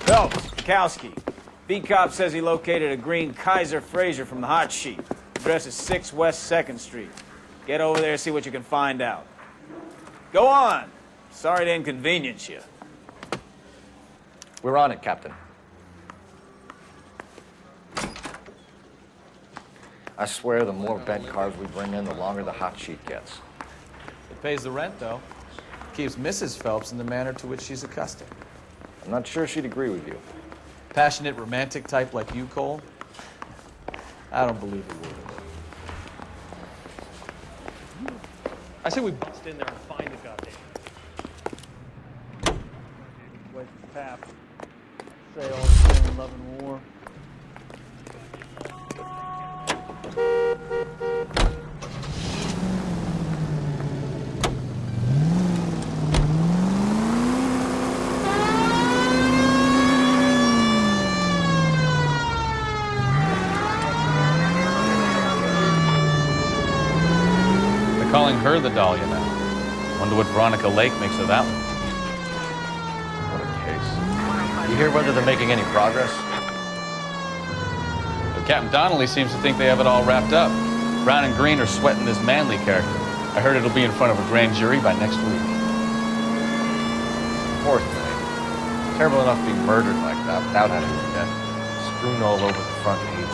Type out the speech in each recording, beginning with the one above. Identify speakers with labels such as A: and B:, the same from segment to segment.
A: Phelps, Kowski. B-Cop says he located a green Kaiser Fraser from the hot sheet. Address is 6 West 2nd Street. Get over there and see what you can find out. Go on. Sorry to inconvenience you.
B: We're on it, Captain. I swear the more bent cars we bring in, the longer the hot sheet gets.
C: It pays the rent, though. Keeps Mrs. Phelps in the manner to which she's accustomed.
B: I'm not sure she'd agree with you.
C: Passionate, romantic type like you, Cole? I don't believe a word.
D: I say we bust in there and find the goddamn. Wait for tap. Say all the same, love and war.
C: Calling her the Dahlia now. Wonder what Veronica Lake makes of that one.
B: What a case. You hear whether they're making any progress?
C: But Captain Donnelly seems to think they have it all wrapped up. Brown and Green are sweating this Manley character. I heard it'll be in front of a grand jury by next week.
B: Poor thing. Terrible enough to be murdered like that without having to death. Strewn all over the front page.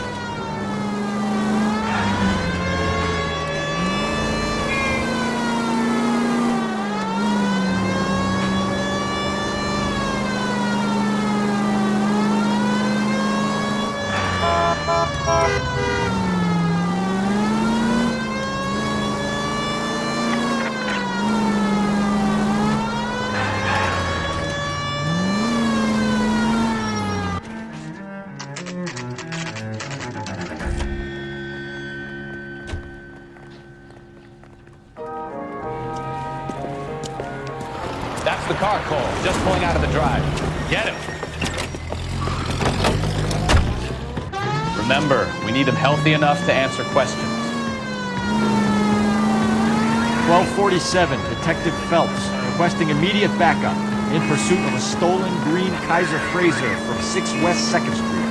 C: That's the car, Cole. Just pulling out of the drive. Get him. Remember, we need him healthy enough to answer questions.
E: 1247, Detective Phelps, requesting immediate backup in pursuit of a stolen green Kaiser Fraser from 6 West 2nd Street.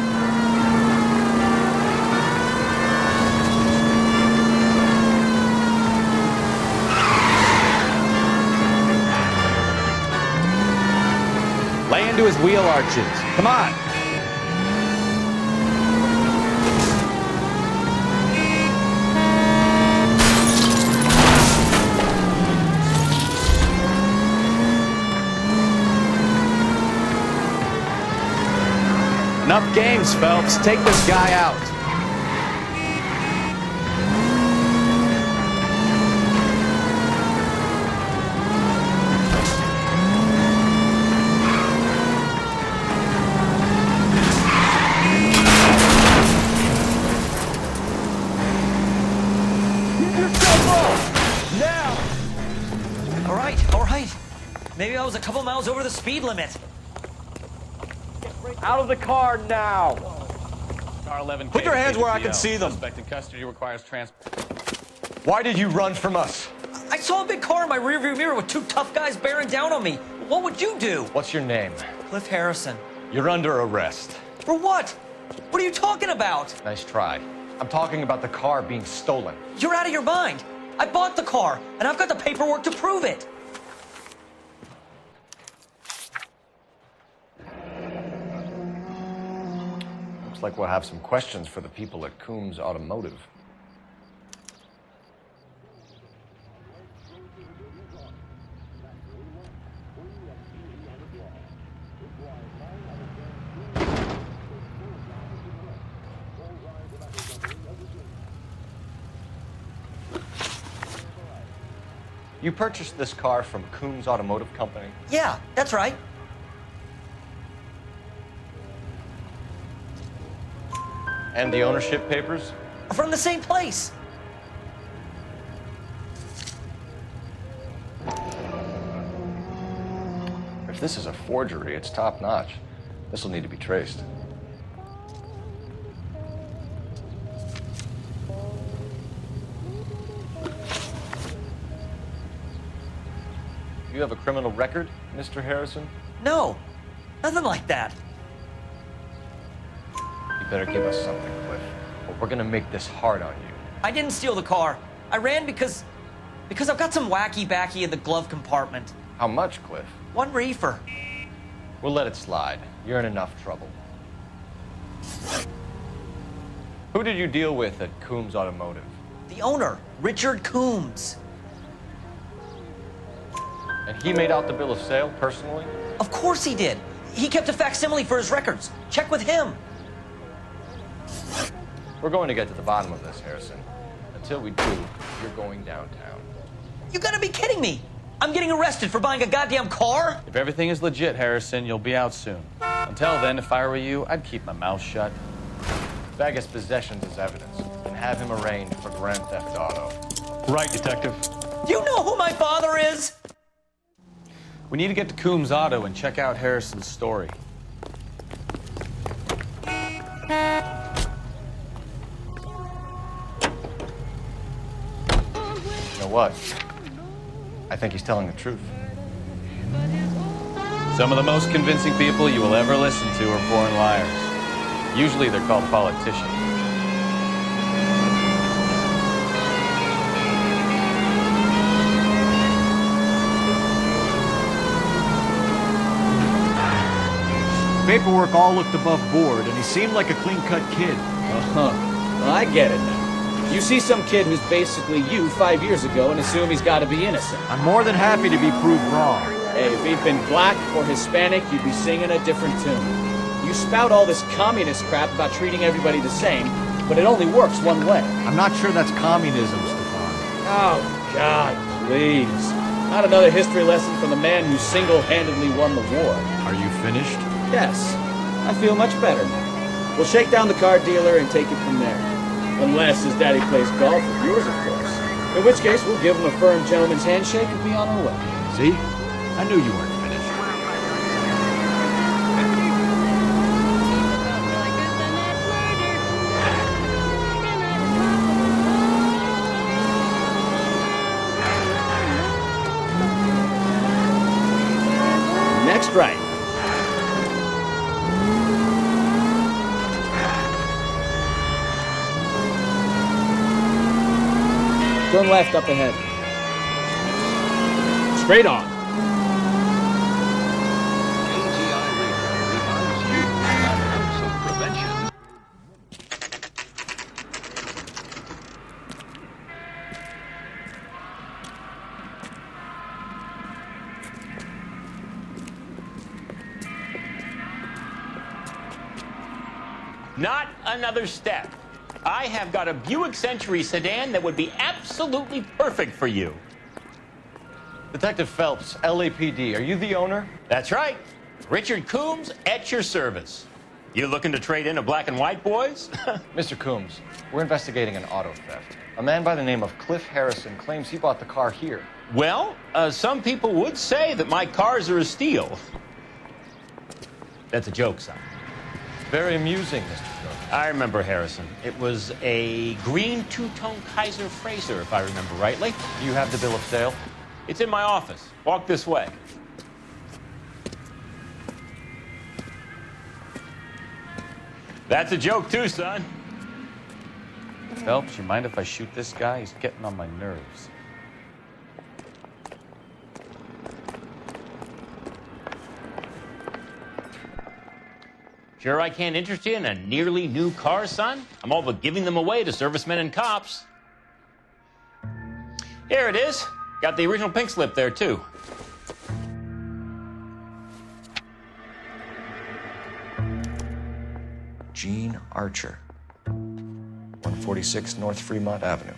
C: Lay into his wheel arches. Come on. Enough games, Phelps. Take this guy out.
F: All right. Maybe I was a couple miles over the speed limit.
B: Out of the car now!
C: Car 11.
G: Put your hands where I can see them.
C: Suspect in custody requires transport.
G: Why did you run from us?
F: I saw a big car in my rearview mirror with 2 tough guys bearing down on me. What would you do?
B: What's your name?
F: Cliff Harrison.
G: You're under arrest.
F: For what? What are you talking about?
B: Nice try. I'm talking about the car being stolen.
F: You're out of your mind. I bought the car, and I've got the paperwork to prove it.
B: Looks like we'll have some questions for the people at Coombs Automotive. You purchased this car from Coombs Automotive Company?
F: Yeah, that's right.
B: And the ownership papers?
F: From the same place.
B: If this is a forgery, it's top-notch. This will need to be traced. You have a criminal record, Mr. Harrison?
F: No, nothing like that.
B: better give us something, Cliff, or we're gonna make this hard on you.
F: I didn't steal the car. I ran because I've got some wacky backy in the glove compartment.
B: How much, Cliff?
F: 1 reefer.
B: We'll let it slide. You're in enough trouble. Who did you deal with at Coombs Automotive?
F: The owner, Richard Coombs.
B: And he made out the bill of sale personally?
F: Of course he did. He kept a facsimile for his records. Check with him.
B: We're going to get to the bottom of this, Harrison. Until we do, you're going downtown.
F: You gotta be kidding me. I'm getting arrested for buying a goddamn car?
C: If everything is legit, Harrison, you'll be out soon. Until then, if I were you, I'd keep my mouth shut.
B: Vegas possessions as evidence and have him arraigned for grand theft auto.
G: Right, Detective.
F: Do you know who my father is?
C: We need to get to Coombs Auto and check out Harrison's story.
B: You know what? I think he's telling the truth.
C: Some of the most convincing people you will ever listen to are born liars. Usually they're called politicians.
E: Paperwork all looked above board, and he seemed like a clean-cut kid.
A: Uh-huh. Well, I get it now. You see some kid who's basically you 5 years ago and assume he's got to be innocent.
E: I'm more than happy to be proved wrong.
A: Hey, if he'd been black or Hispanic, you'd be singing a different tune. You spout all this communist crap about treating everybody the same, but it only works one way.
E: I'm not sure that's communism, Stefan.
A: Oh, God, please. Not another history lesson from the man who single-handedly won the war.
E: Are you finished?
A: Yes, I feel much better now. We'll shake down the car dealer and take it from there. Unless his daddy plays golf with yours, of course. In which case, we'll give him a firm gentleman's handshake and be on our way.
E: See? I knew you weren't finished.
A: Next right. Turn left up ahead. Straight on.
H: Not another step. I have got a Buick Century sedan that would be absolutely perfect for you.
B: Detective Phelps, LAPD, are you the owner?
H: That's right. Richard Coombs at your service. You looking to trade in a black and white, boys?
B: Mr. Coombs, we're investigating an auto theft. A man by the name of Cliff Harrison claims he bought the car here.
H: Well, some people would say that my cars are a steal. That's a joke, son.
B: Very amusing, Mr. Coombs.
H: I remember Harrison. It was a green two-tone Kaiser Frazer, if I remember rightly.
B: Do you have the bill of sale?
H: It's in my office. Walk this way. That's a joke too, son.
C: Phelps, you mind if I shoot this guy? He's getting on my nerves.
H: Sure I can't interest you in a nearly new car, son? I'm all but giving them away to servicemen and cops. Here it is. Got the original pink slip there, too.
I: Gene Archer, 146 North Fremont Avenue.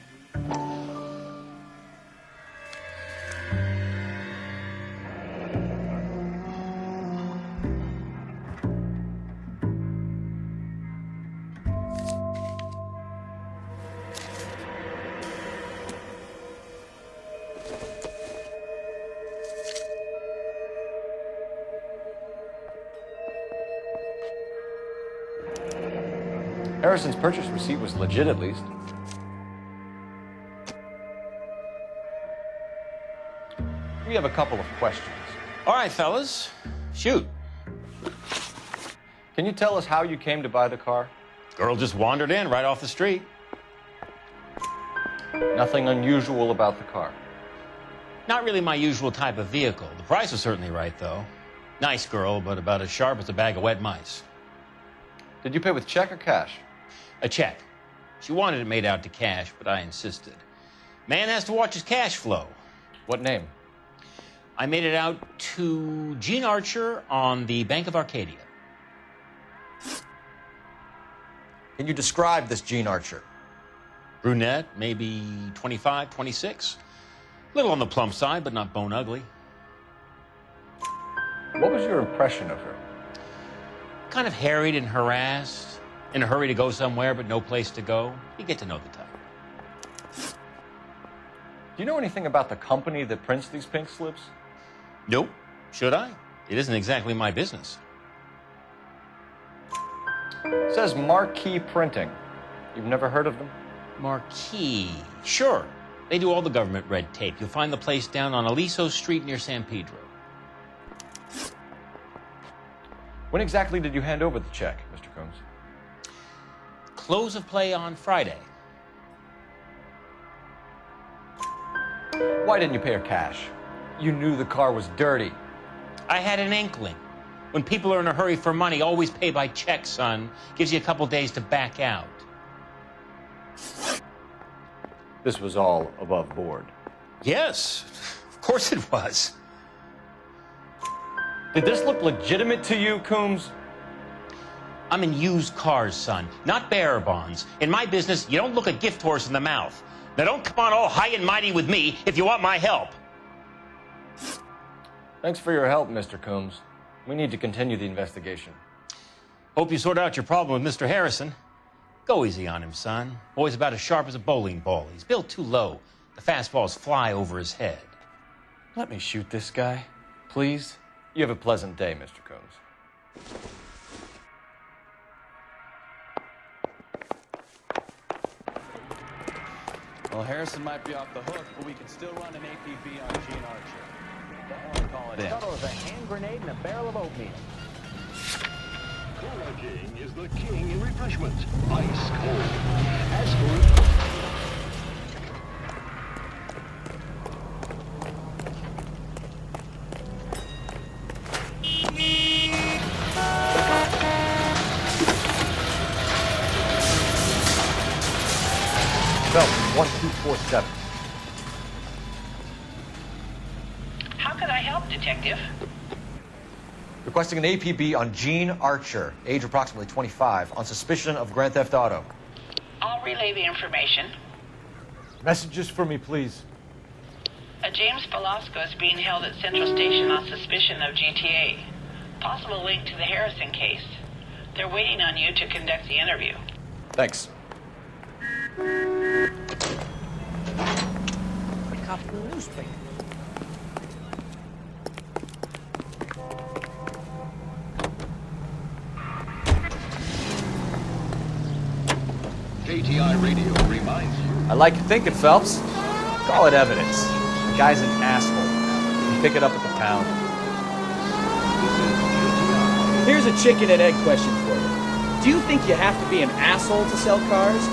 B: Harrison's purchase receipt was legit, at least. We have a couple of questions.
H: All right, fellas. Shoot.
B: Can you tell us how you came to buy the car?
H: Girl just wandered in right off the street.
B: Nothing unusual about the car.
H: Not really my usual type of vehicle. The price was certainly right, though. Nice girl, but about as sharp as a bag of wet mice.
B: Did you pay with check or cash?
H: A check. She wanted it made out to cash, but I insisted. Man has to watch his cash flow.
B: What name?
H: I made it out to Gene Archer on the Bank of Arcadia.
B: Can you describe this Gene Archer?
H: Brunette, maybe 25, 26. Little on the plump side, but not bone ugly.
B: What was your impression of her?
H: Kind of harried and harassed, in a hurry to go somewhere, but no place to go. You get to know the type.
B: Do you know anything about the company that prints these pink slips?
H: Nope. Should I? It isn't exactly my business.
B: It says Marquee Printing. You've never heard of them?
H: Marquee. Sure. They do all the government red tape. You'll find the place down on Aliso Street near San Pedro.
B: When exactly did you hand over the check, Mr. Combs?
H: Close of play on Friday.
B: Why didn't you pay her cash? You knew the car was dirty.
H: I had an inkling. When people are in a hurry for money, always pay by check, son. Gives you a couple days to back out.
B: This was all above board.
H: Yes, of course it was.
B: Did this look legitimate to you, Coombs?
H: I'm in used cars, son, not bearer bonds. In my business, you don't look a gift horse in the mouth. Now don't come on all high and mighty with me if you want my help.
B: Thanks for your help, Mr. Coombs. We need to continue the investigation.
H: Hope you sort out your problem with Mr. Harrison. Go easy on him, son. Boy's about as sharp as a bowling ball. He's built too low. The fastballs fly over his head.
B: Let me shoot this guy, please. You have a pleasant day, Mr. Combs.
C: Well, Harrison might be off the hook, but we can still run an APB on Gene Archer. Don't want to call it in.
J: That was a hand grenade and a barrel of oatmeal.
K: Cola King is the king in refreshment. Ice cold. As for
B: Belt 1247.
L: How can I help, Detective?
B: Requesting an APB on Gene Archer, age approximately 25, on suspicion of Grand Theft Auto.
L: I'll relay the information.
E: Messages for me, please.
L: A James Velasco is being held at Central Station on suspicion of GTA. Possible link to the Harrison case. They're waiting on you to conduct the interview.
B: Thanks.
J: Copy the newspaper.
K: KTI Radio reminds you.
A: I like your thinking, Phelps. Call it evidence. The guy's an asshole. You can pick it up at the pound.
M: Here's a chicken and egg question for you. Do you think you have to be an asshole to sell cars?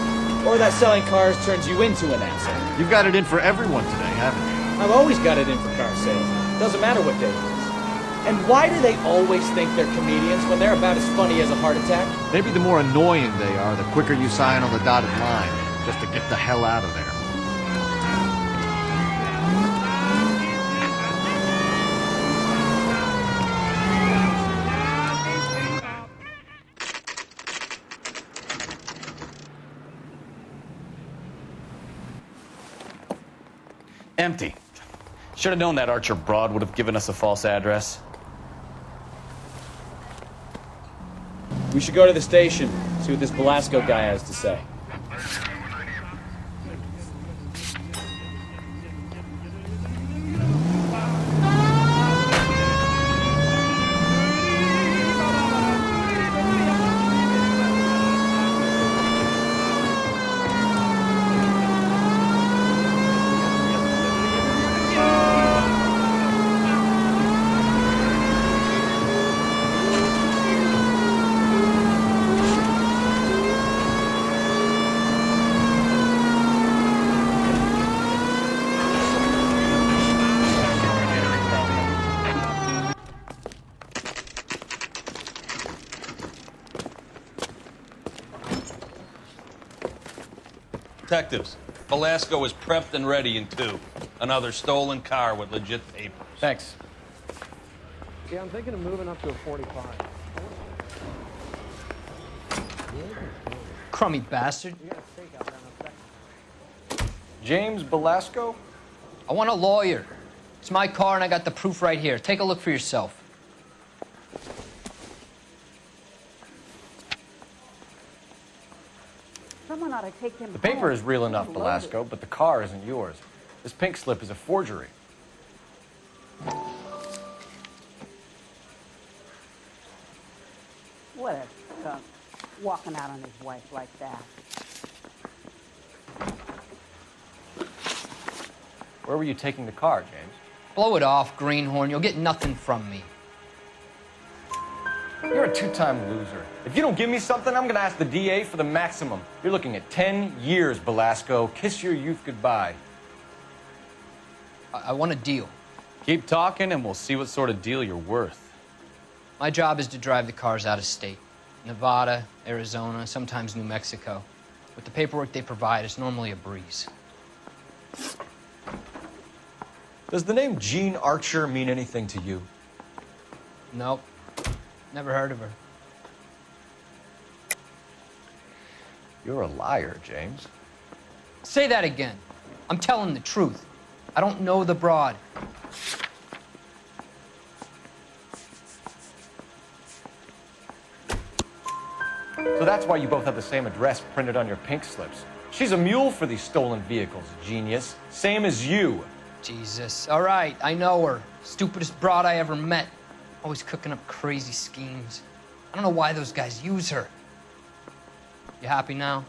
M: Or that selling cars turns you into an asshole?
E: You've got it in for everyone today, haven't you?
M: I've always got it in for car sales. Doesn't matter what day it is. And why do they always think they're comedians when they're about as funny as a heart attack?
E: Maybe the more annoying they are, the quicker you sign on the dotted line, just to get the hell out of there.
C: Empty. Should have known that Archer broad would have given us a false address.
M: We should go to the station, see what this Velasco guy has to say.
N: Detectives, Velasco is prepped and ready in 2. Another stolen car with legit papers.
C: Thanks.
D: Yeah, I'm thinking of moving up to a 45.
O: Crummy bastard.
B: James Velasco?
O: I want a lawyer. It's my car and I got the proof right here. Take a look for yourself.
J: Someone ought to take him
E: The paper
J: home.
E: is real enough,
J: He's
E: Velasco, but the car isn't yours. This pink slip is a forgery.
J: What a skunk. Walking out on his wife like that.
E: Where were you taking the car, James?
O: Blow it off, greenhorn. You'll get nothing from me.
E: You're a two-time loser. If you don't give me something, I'm gonna ask the DA for the maximum. You're looking at 10 years, Velasco. Kiss your youth goodbye.
O: I want a deal.
C: Keep talking and we'll see what sort of deal you're worth.
O: My job is to drive the cars out of state. Nevada, Arizona, sometimes New Mexico. With the paperwork they provide, it's normally a breeze.
B: Does the name Jean Archer mean anything to you?
O: Nope. Never heard of her.
B: You're a liar, James.
O: Say that again. I'm telling the truth. I don't know the broad.
E: So that's why you both have the same address printed on your pink slips. She's a mule for these stolen vehicles, genius. Same as you.
O: Jesus. All right, I know her. Stupidest broad I ever met. Always cooking up crazy schemes. I don't know why those guys use her. You happy now?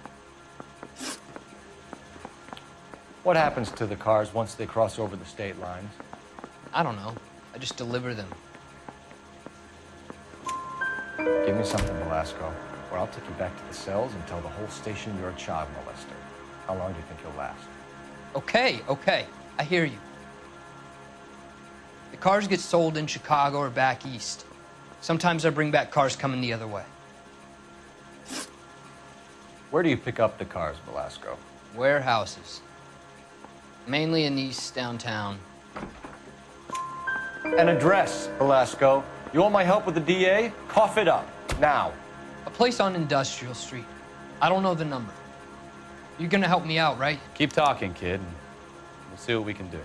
E: What happens to the cars once they cross over the state lines?
O: I don't know. I just deliver them.
E: Give me something, Velasco, or I'll take you back to the cells and tell the whole station you're a child molester. How long do you think you'll last?
O: Okay. I hear you. The cars get sold in Chicago or back east. Sometimes I bring back cars coming the other way.
E: Where do you pick up the cars, Velasco?
O: Warehouses. Mainly in East downtown.
E: An address, Velasco. You want my help with the DA? Cough it up, now.
O: A place on Industrial Street. I don't know the number. You're gonna help me out, right?
C: Keep talking, kid, and we'll see what we can do.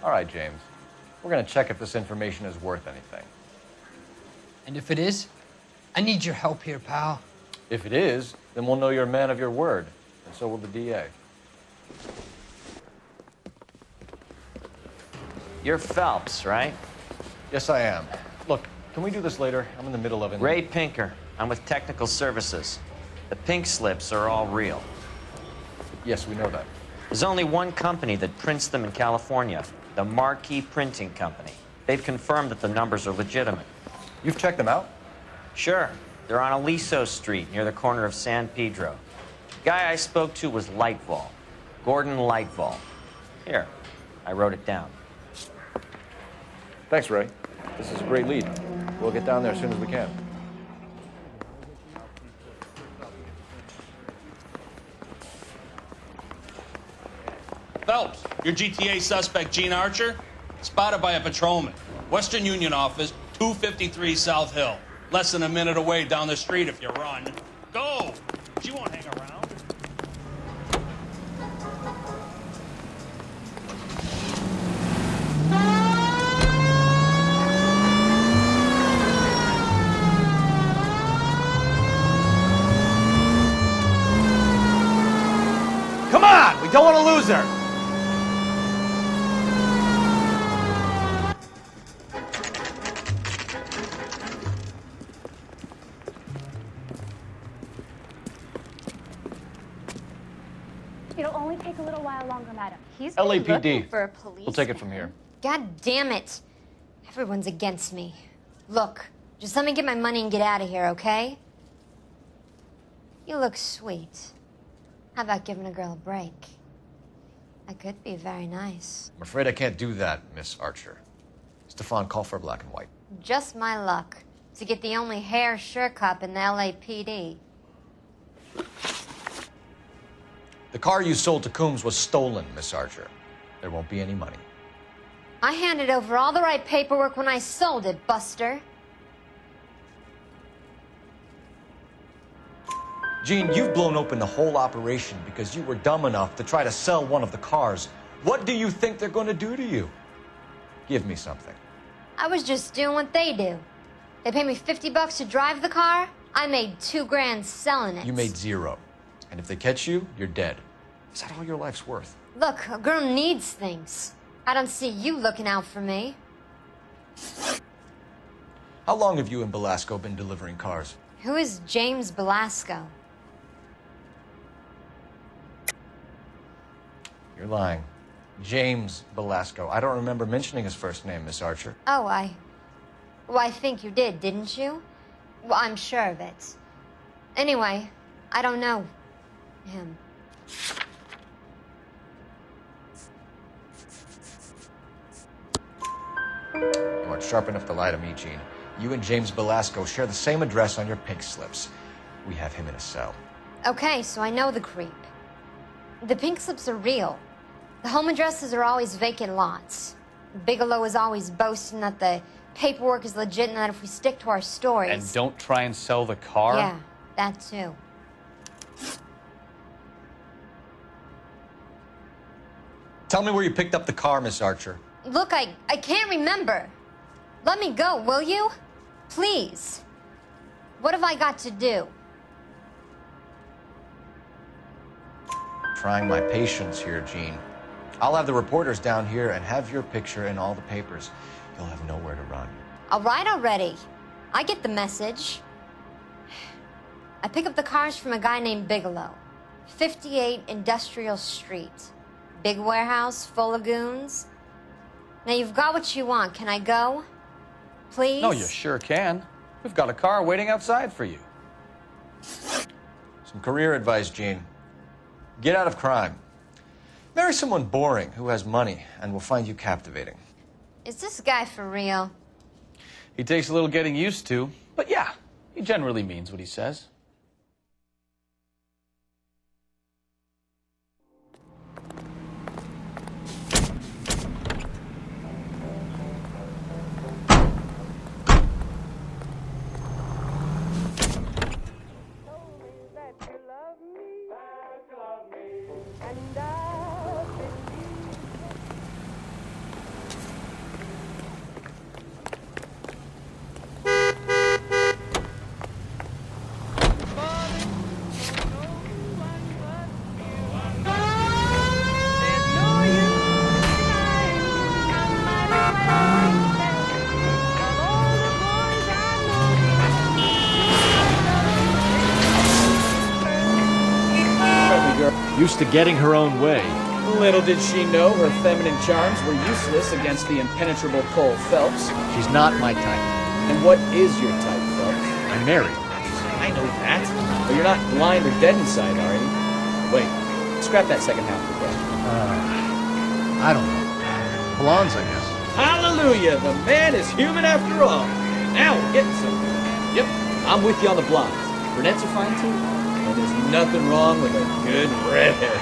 E: All right, James. We're gonna check if this information is worth anything.
O: And if it is, I need your help here, pal.
E: If it is, then we'll know you're a man of your word, and so will the DA.
P: You're Phelps, right?
B: Yes, I am. Look, can we do this later? I'm in the middle of it.
P: Ray Pinker. I'm with Technical Services. The pink slips are all real.
B: Yes, we know that.
P: There's only one company that prints them in California, the Marquee Printing Company. They've confirmed that the numbers are legitimate.
B: You've checked them out?
P: Sure. They're on Aliso Street, near the corner of San Pedro. The guy I spoke to was Lightval. Gordon Lightval. Here, I wrote it down.
B: Thanks, Ray. This is a great lead. We'll get down there as soon as we can.
N: Phelps, your GTA suspect, Jean Archer, spotted by a patrolman. Western Union office, 253 South Hill. Less than a minute away down the street if you run. Go! She won't hang around.
E: Come on! We don't want to lose her!
Q: It'll only take a little while longer, madam.
R: He's been looking
E: LAPD.
R: for a police.
E: We'll take it from here.
R: God damn it. Everyone's against me. Look, just let me get my money and get out of here, okay? You look sweet. How about giving a girl a break? I could be very nice.
B: I'm afraid I can't do that, Miss Archer. Stefan, call for black and white.
R: Just my luck to get the only hair sure cop in the LAPD.
B: The car you sold to Coombs was stolen, Miss Archer. There won't be any money.
R: I handed over all the right paperwork when I sold it, Buster.
B: Jean, you've blown open the whole operation because you were dumb enough to try to sell one of the cars. What do you think they're going to do to you? Give me something.
R: I was just doing what they do. They paid me $50 to drive the car. I made $2 grand selling it.
B: You made 0. And if they catch you, you're dead. Is that all your life's worth?
R: Look, a girl needs things. I don't see you looking out for me.
B: How long have you and Belasco been delivering cars?
R: Who is James Belasco?
B: You're lying. James Belasco. I don't remember mentioning his first name, Miss Archer.
R: Oh, Well, I think you did, didn't you? Well, I'm sure of it. Anyway, I don't know him.
B: You aren't sharp enough to lie to me, Gene. You and James Belasco share the same address on your pink slips. We have him in a cell.
R: Okay, so I know the creep. The pink slips are real. The home addresses are always vacant lots. Bigelow is always boasting that the paperwork is legit and that if we stick to our stories...
C: And don't try and sell the car?
R: Yeah, that too.
B: Tell me where you picked up the car, Miss Archer.
R: Look, I can't remember. Let me go, will you? Please. What have I got to do?
B: Trying my patience here, Gene. I'll have the reporters down here and have your picture in all the papers. You'll have nowhere to run.
R: All right already. I get the message. I pick up the cars from a guy named Bigelow. 58 Industrial Street. Big warehouse full of goons. Now you've got what you want. Can I go? Please?
C: No, you sure can. We've got a car waiting outside for you.
B: Some career advice, Gene. Get out of crime. Marry someone boring who has money and will find you captivating.
R: Is this guy for real?
C: He takes a little getting used to, but yeah, he generally means what he says.
E: Used to getting her own way.
M: Little did she know her feminine charms were useless against the impenetrable Cole Phelps.
E: She's not my type.
M: And what is your type, Phelps?
E: I'm married.
M: I know that. But you're not blind or dead inside, are you? Wait, scrap that second half of the question.
E: I don't know. Blondes, I guess.
M: Hallelujah! The man is human after all. Now we're getting somewhere. Yep, I'm with you on the blondes. Brunettes are fine too. And there's nothing wrong with a good redhead.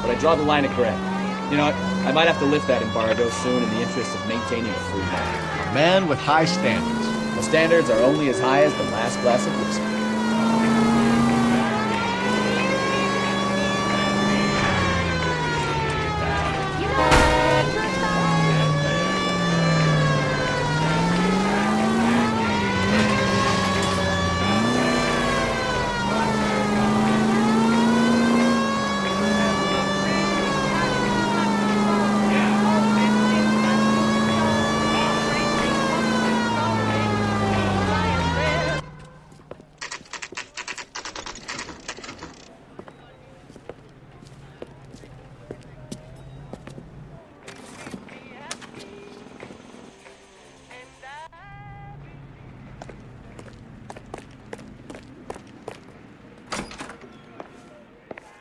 M: But I draw the line at gray. You know what? I might have to lift that embargo soon in the interest of maintaining a free market.
E: A man with high standards.
M: The standards are only as high as the last glass of whiskey.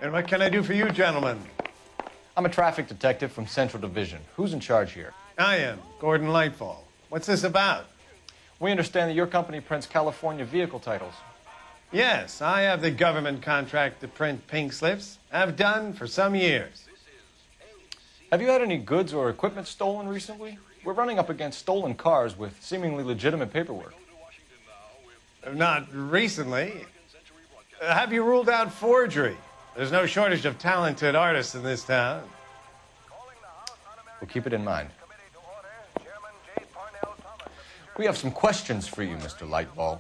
S: And what can I do for you, gentlemen?
B: I'm a traffic detective from Central Division. Who's in charge here?
S: I am, Gordon Lightfall. What's this about?
B: We understand that your company prints California vehicle titles.
S: Yes, I have the government contract to print pink slips. I've done for some years.
B: Have you had any goods or equipment stolen recently? We're running up against stolen cars with seemingly legitimate paperwork.
S: Not recently. Have you ruled out forgery? There's no shortage of talented artists in this town.
B: We'll keep it in mind. We have some questions for you, Mr. Lightball.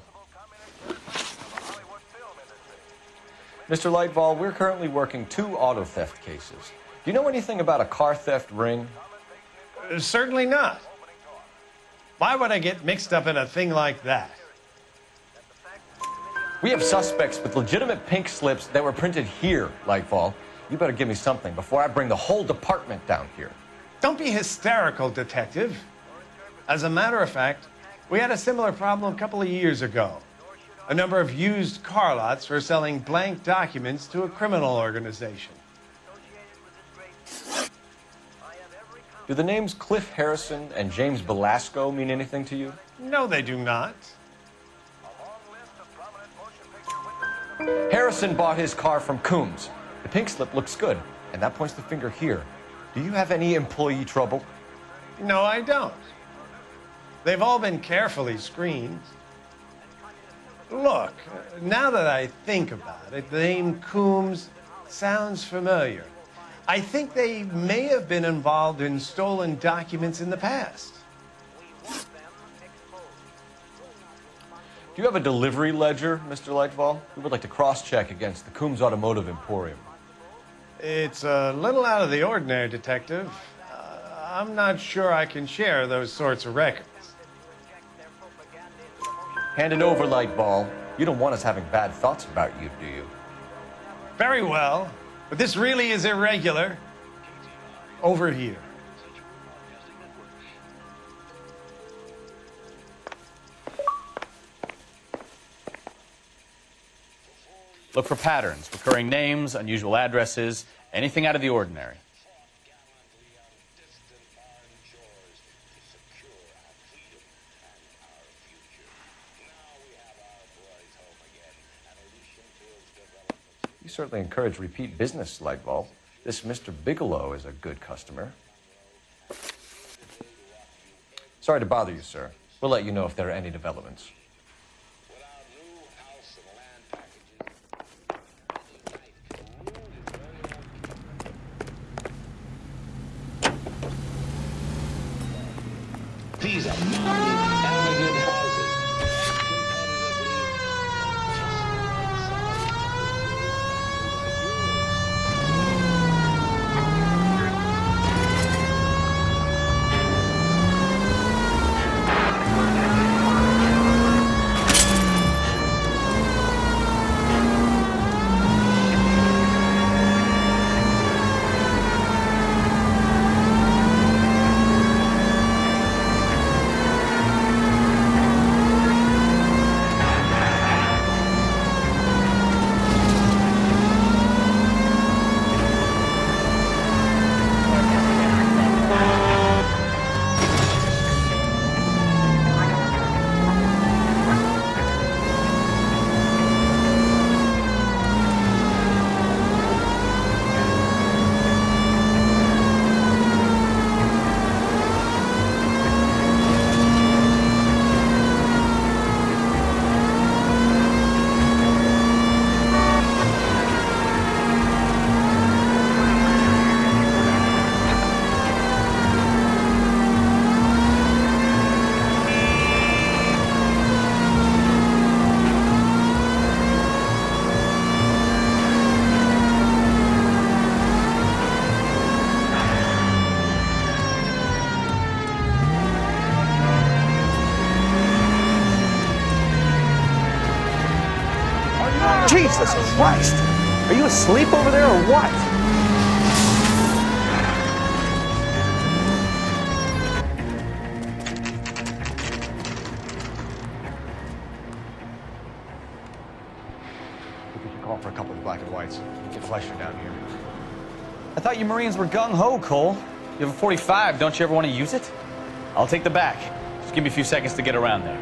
B: Mr. Lightball, we're currently working 2 auto theft cases. Do you know anything about a car theft ring?
S: Certainly not. Why would I get mixed up in a thing like that?
B: We have suspects with legitimate pink slips that were printed here, Lightball. You better give me something before I bring the whole department down here.
S: Don't be hysterical, Detective. As a matter of fact, we had a similar problem a couple of years ago. A number of used car lots were selling blank documents to a criminal organization.
B: Do the names Cliff Harrison and James Belasco mean anything to you?
S: No, they do not.
B: Harrison bought his car from Coombs. The pink slip looks good, and that points the finger here. Do you have any employee trouble?
S: No, I don't. They've all been carefully screened. Look, now that I think about it, the name Coombs sounds familiar. I think they may have been involved in stolen documents in the past.
B: Do you have a delivery ledger, Mr. Lightball? We would like to cross-check against the Coombs Automotive Emporium.
S: It's a little out of the ordinary, Detective. I'm not sure I can share those sorts of records.
B: Hand it over, Lightball. You don't want us having bad thoughts about you, do you?
S: Very well, but this really is irregular. Over here.
C: Look for patterns, recurring names, unusual addresses, anything out of the ordinary.
B: You certainly encourage repeat business, Lightball. This Mr. Bigelow is a good customer. Sorry to bother you, sir. We'll let you know if there are any developments.
K: These are modern, elegant houses.
T: Jesus Christ! Are you asleep over there or what?
B: We should call for a couple of black and whites. Get Fleischer down here.
C: I thought you Marines were gung-ho, Cole. You have a 45, don't you ever want to use it? I'll take the back. Just give me a few seconds to get around there.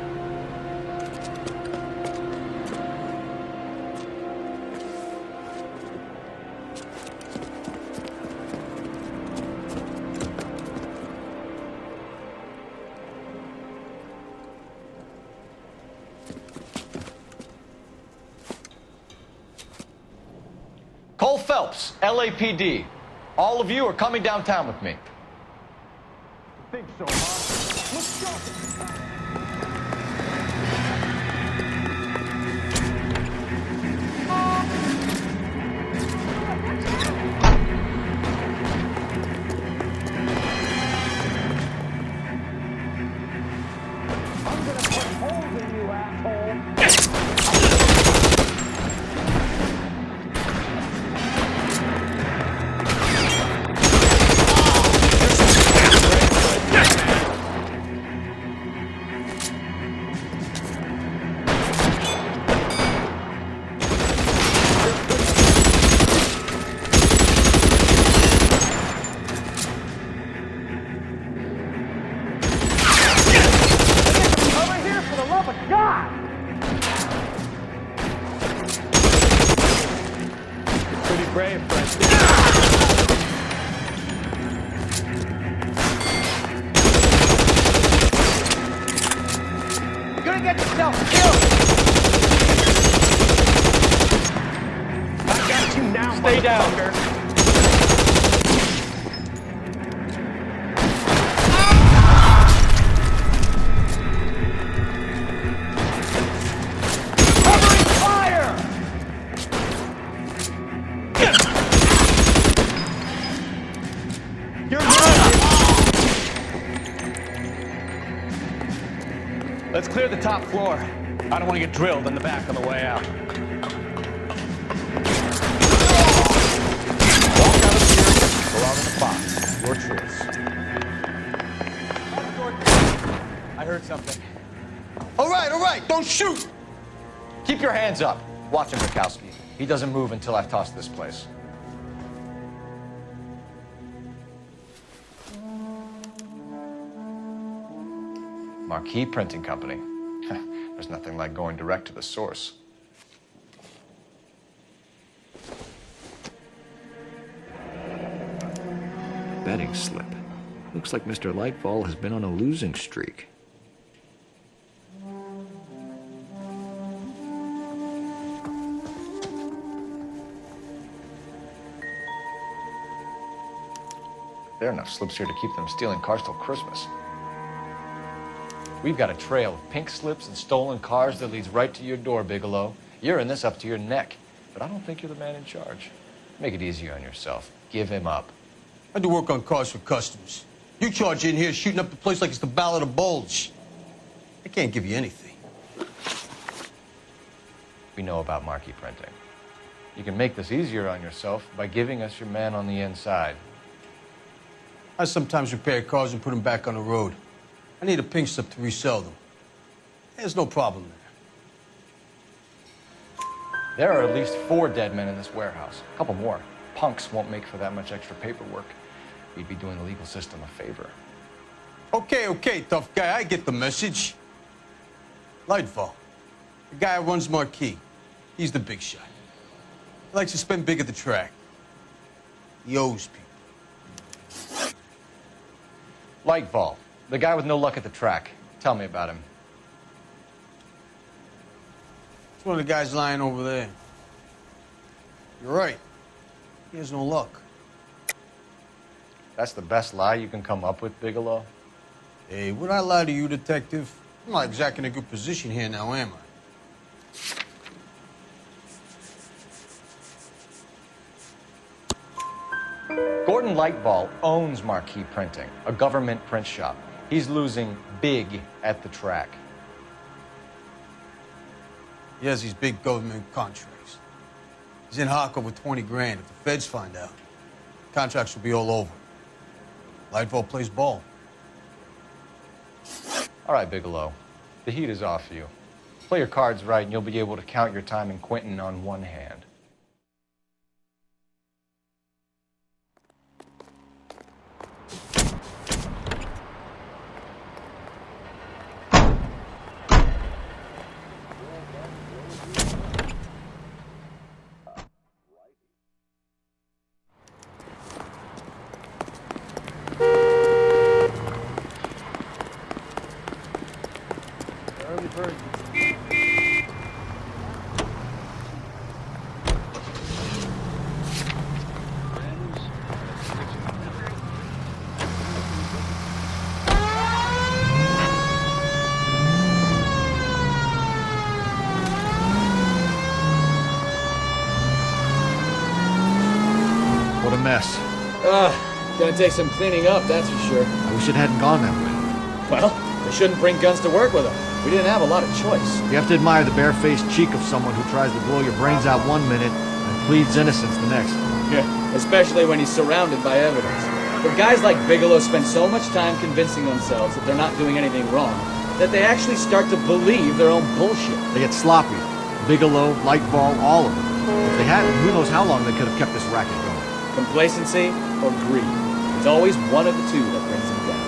B: Phelps, LAPD. All of you are coming downtown with me.
T: I think so, huh? Let's go! Stay down. Covering fire! You're right. Let's clear the top floor. I don't want to get drilled in the back on the way out.
B: Your choice.
T: I heard something. All right, don't shoot!
B: Keep your hands up. Watch him, Bukowski. He doesn't move until I've tossed this place. Marquee Printing Company. There's nothing like going direct to the source.
I: Betting slip. Looks like Mr. Lightfall has been on a losing streak.
B: There are enough slips here to keep them stealing cars till Christmas. We've got a trail of pink slips and stolen cars that leads right to your door, Bigelow. You're in this up to your neck, but I don't think you're the man in charge. Make it easier on yourself. Give him up.
M: I do work on cars for customers. You charge in here shooting up the place like it's the Ballad of Bulge. I can't give you anything.
B: We know about marquee printing. You can make this easier on yourself by giving us your man on the inside.
M: I sometimes repair cars and put them back on the road. I need a pink slip to resell them. There's no problem there.
B: There are at least 4 dead men in this warehouse. A couple more. Punks won't make for that much extra paperwork. We'd be doing the legal system a favor.
M: Okay, tough guy. I get the message. Lightfall, the guy who runs Marquee. He's the big shot. He likes to spend big at the track. He owes people.
B: Lightfall, the guy with no luck at the track. Tell me about him.
M: It's one of the guys lying over there. You're right. He has no luck.
B: That's the best lie you can come up with, Bigelow?
M: Hey, would I lie to you, detective? I'm not exactly in a good position here now, am I?
B: Gordon Lightfall owns Marquee Printing, a government print shop. He's losing big at the track.
M: He has these big government contracts. He's in hock over 20 grand. If the feds find out, contracts will be all over. Lightfall plays ball.
B: All right, Bigelow. The heat is off you. Play your cards right and you'll be able to count your time in Quentin on one hand.
D: Early bird.
E: mess.
M: Gonna take some cleaning up, that's for sure.
E: I wish it hadn't gone that way.
M: Well, they shouldn't bring guns to work with them. We didn't have a lot of choice.
E: You have to admire the barefaced cheek of someone who tries to blow your brains out one minute and pleads innocence the next.
M: Yeah, especially when he's surrounded by evidence. But guys like Bigelow spend so much time convincing themselves that they're not doing anything wrong, that they actually start to believe their own bullshit.
E: They get sloppy. Bigelow, Lightball, all of them. If they hadn't, who knows how long they could have kept this racket going.
M: Complacency or greed. It's always one of the two that brings them down.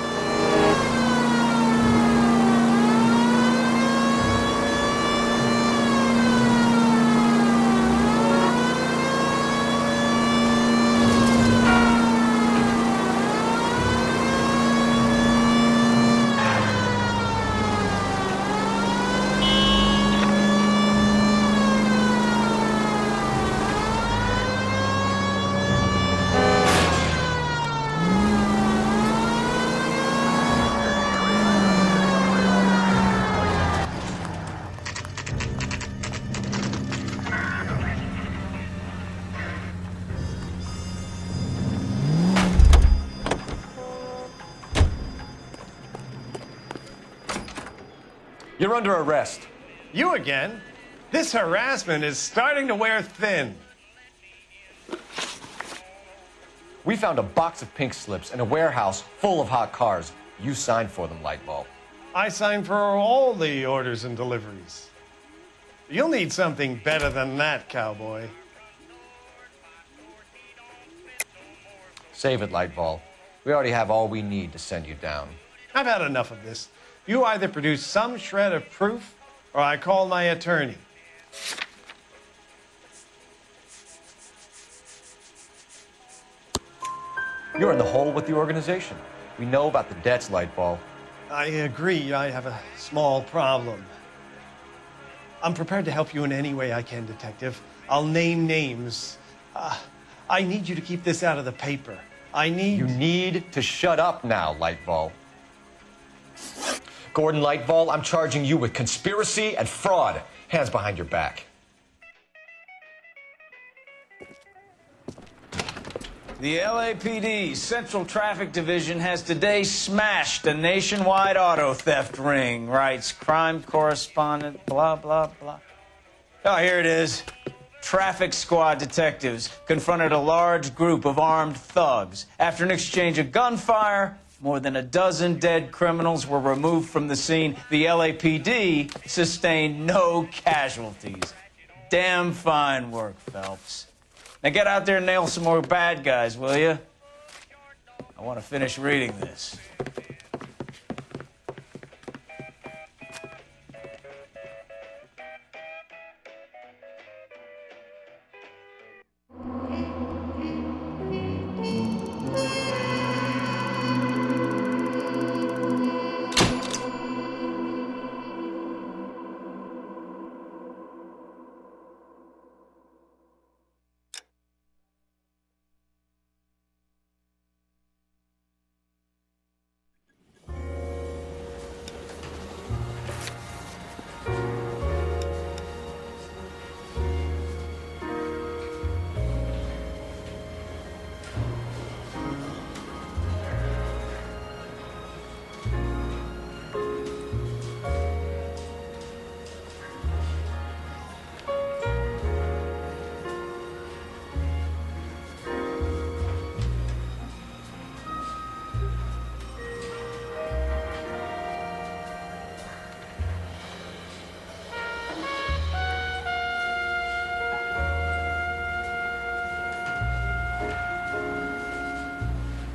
G: You're under arrest.
S: You again? This harassment is starting to wear thin.
B: We found a box of pink slips in a warehouse full of hot cars. You signed for them, Lightball.
S: I signed for all the orders and deliveries. You'll need something better than that, cowboy.
B: Save it, Lightball. We already have all we need to send you down.
S: I've had enough of this. You either produce some shred of proof, or I call my attorney.
B: You're in the hole with the organization. We know about the debts, Lightball.
S: I agree. I have a small problem. I'm prepared to help you in any way I can, Detective. I'll name names. I need you to keep this out of the paper.
B: You need to shut up now, Lightball. Gordon Lightball, I'm charging you with conspiracy and fraud. Hands behind your back.
A: The LAPD Central Traffic Division has today smashed a nationwide auto theft ring, writes crime correspondent, blah, blah, blah. Oh, here it is. Traffic squad detectives confronted a large group of armed thugs. After an exchange of gunfire, more than a dozen dead criminals were removed from the scene. The LAPD sustained no casualties. Damn fine work, Phelps. Now get out there and nail some more bad guys, will you? I want to finish reading this.